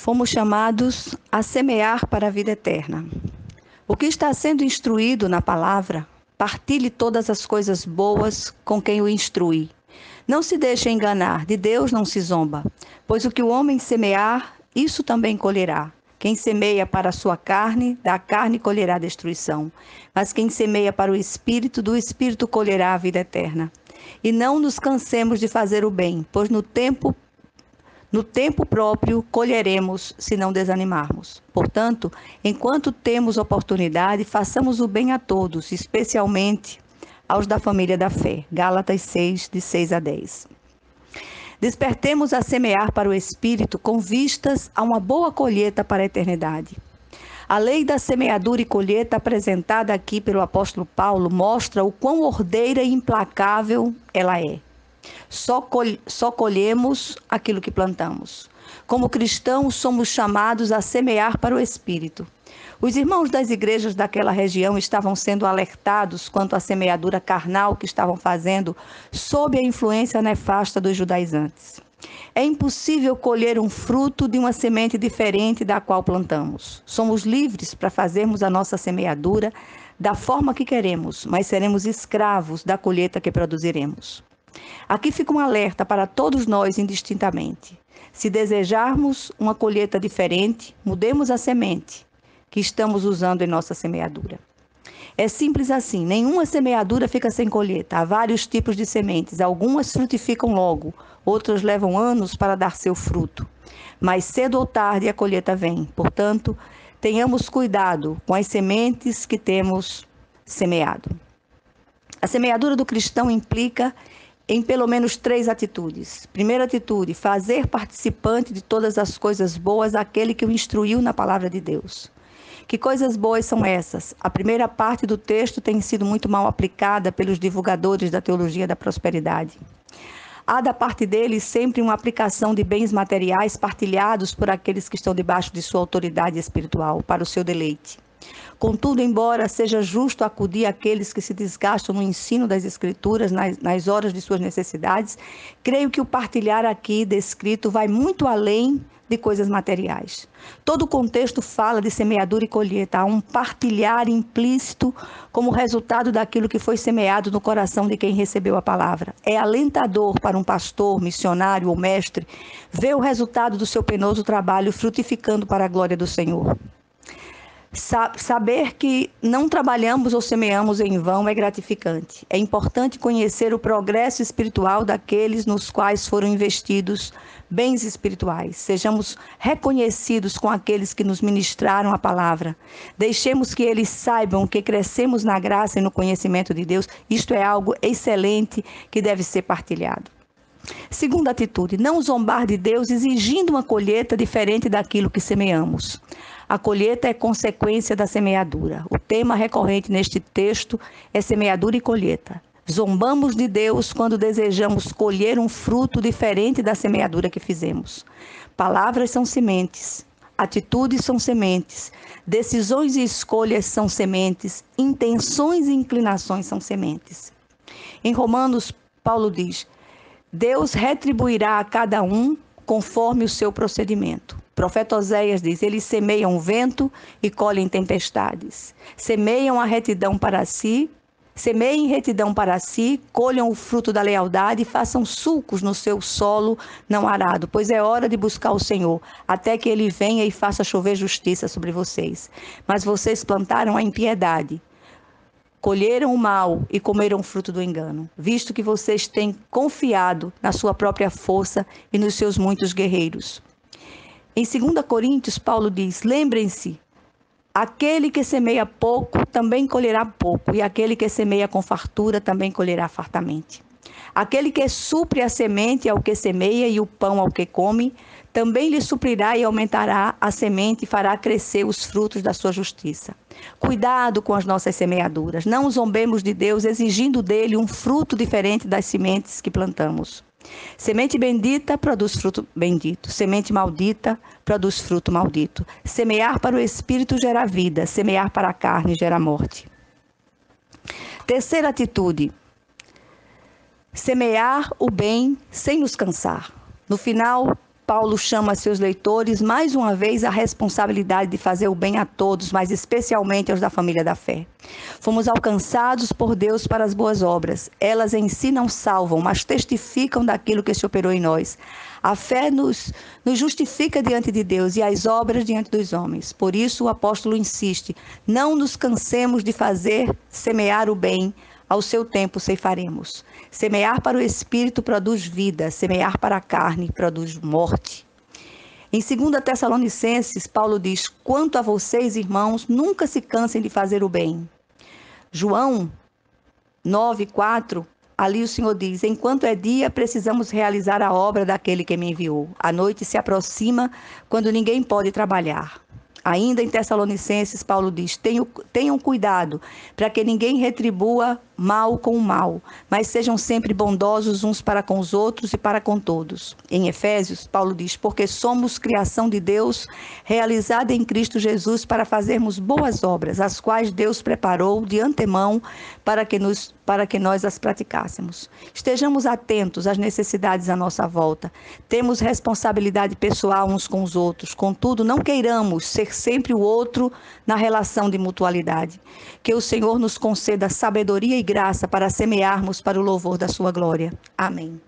Fomos chamados a semear para a vida eterna. O que está sendo instruído na palavra, partilhe todas as coisas boas com quem o instrui. Não se deixe enganar, de Deus não se zomba, pois o que o homem semear, isso também colherá. Quem semeia para a sua carne, da carne colherá destruição. Mas quem semeia para o Espírito, do Espírito colherá a vida eterna. E não nos cansemos de fazer o bem, pois no tempo próprio colheremos, se não desanimarmos. Portanto, enquanto temos oportunidade, façamos o bem a todos, especialmente aos da família da fé. Gálatas 6, de 6 a 10. Despertemos a semear para o Espírito com vistas a uma boa colheita para a eternidade. A lei da semeadura e colheita apresentada aqui pelo apóstolo Paulo mostra o quão ordeira e implacável ela é. Só colhemos aquilo que plantamos. Como cristãos, somos chamados a semear para o Espírito. Os irmãos das igrejas daquela região estavam sendo alertados quanto à semeadura carnal que estavam fazendo sob a influência nefasta dos judaizantes. É impossível colher um fruto de uma semente diferente da qual plantamos. Somos livres para fazermos a nossa semeadura da forma que queremos, mas seremos escravos da colheita que produziremos. Aqui fica um alerta para todos nós indistintamente. Se desejarmos uma colheita diferente, mudemos a semente que estamos usando em nossa semeadura. É simples assim, nenhuma semeadura fica sem colheita. Há vários tipos de sementes, algumas frutificam logo, outras levam anos para dar seu fruto. Mas cedo ou tarde a colheita vem. Portanto, tenhamos cuidado com as sementes que temos semeado. A semeadura do cristão implica em pelo menos 3 atitudes. Primeira atitude, fazer participante de todas as coisas boas aquele que o instruiu na palavra de Deus. Que coisas boas são essas? A primeira parte do texto tem sido muito mal aplicada pelos divulgadores da teologia da prosperidade. Há da parte deles sempre uma aplicação de bens materiais partilhados por aqueles que estão debaixo de sua autoridade espiritual, para o seu deleite. Contudo, embora seja justo acudir àqueles que se desgastam no ensino das Escrituras nas horas de suas necessidades, creio que o partilhar aqui descrito vai muito além de coisas materiais. Todo o contexto fala de semeadura e colheita. Há um partilhar implícito como resultado daquilo que foi semeado no coração de quem recebeu a palavra. É alentador para um pastor, missionário ou mestre ver o resultado do seu penoso trabalho frutificando para a glória do Senhor. Saber que não trabalhamos ou semeamos em vão é gratificante. É importante conhecer o progresso espiritual daqueles nos quais foram investidos bens espirituais. Sejamos reconhecidos com aqueles que nos ministraram a palavra. Deixemos que eles saibam que crescemos na graça e no conhecimento de Deus. Isto é algo excelente que deve ser partilhado. Segunda atitude, não zombar de Deus exigindo uma colheita diferente daquilo que semeamos. A colheita é consequência da semeadura. O tema recorrente neste texto é semeadura e colheita. Zombamos de Deus quando desejamos colher um fruto diferente da semeadura que fizemos. Palavras são sementes, atitudes são sementes, decisões e escolhas são sementes, intenções e inclinações são sementes. Em Romanos, Paulo diz: Deus retribuirá a cada um conforme o seu procedimento. O profeta Oséias diz: eles semeiam vento e colhem tempestades. Semeiem retidão para si, colham o fruto da lealdade e façam sulcos no seu solo não arado, pois é hora de buscar o Senhor, até que ele venha e faça chover justiça sobre vocês. Mas vocês plantaram a impiedade, colheram o mal e comeram o fruto do engano, visto que vocês têm confiado na sua própria força e nos seus muitos guerreiros. Em 2 Coríntios, Paulo diz: lembrem-se, aquele que semeia pouco também colherá pouco, e aquele que semeia com fartura também colherá fartamente. Aquele que supre a semente ao que semeia e o pão ao que come, também lhe suprirá e aumentará a semente e fará crescer os frutos da sua justiça. Cuidado com as nossas semeaduras. Não zombemos de Deus exigindo dele um fruto diferente das sementes que plantamos. Semente bendita produz fruto bendito. Semente maldita produz fruto maldito. Semear para o Espírito gera vida. Semear para a carne gera morte. Terceira atitude: semear o bem sem nos cansar. No final Paulo chama seus leitores mais uma vez à responsabilidade de fazer o bem a todos, mas especialmente aos da família da fé. Fomos alcançados por Deus para as boas obras. Elas em si não salvam, mas testificam daquilo que se operou em nós. A fé nos justifica diante de Deus e as obras diante dos homens. Por isso o apóstolo insiste, não nos cansemos de semear o bem, ao seu tempo ceifaremos. Semear para o Espírito produz vida, semear para a carne produz morte. Em 2 Tessalonicenses, Paulo diz, quanto a vocês, irmãos, nunca se cansem de fazer o bem. João 9:4, ali o Senhor diz, enquanto é dia, precisamos realizar a obra daquele que me enviou. A noite se aproxima quando ninguém pode trabalhar. Ainda em Tessalonicenses, Paulo diz, tenham cuidado para que ninguém retribua mal com o mal, mas sejam sempre bondosos uns para com os outros e para com todos. Em Efésios, Paulo diz, porque somos criação de Deus, realizada em Cristo Jesus para fazermos boas obras, as quais Deus preparou de antemão para que nós as praticássemos. Estejamos atentos às necessidades à nossa volta. Temos responsabilidade pessoal uns com os outros, contudo, não queiramos ser sempre o outro na relação de mutualidade. Que o Senhor nos conceda sabedoria e graça para semearmos para o louvor da sua glória. Amém.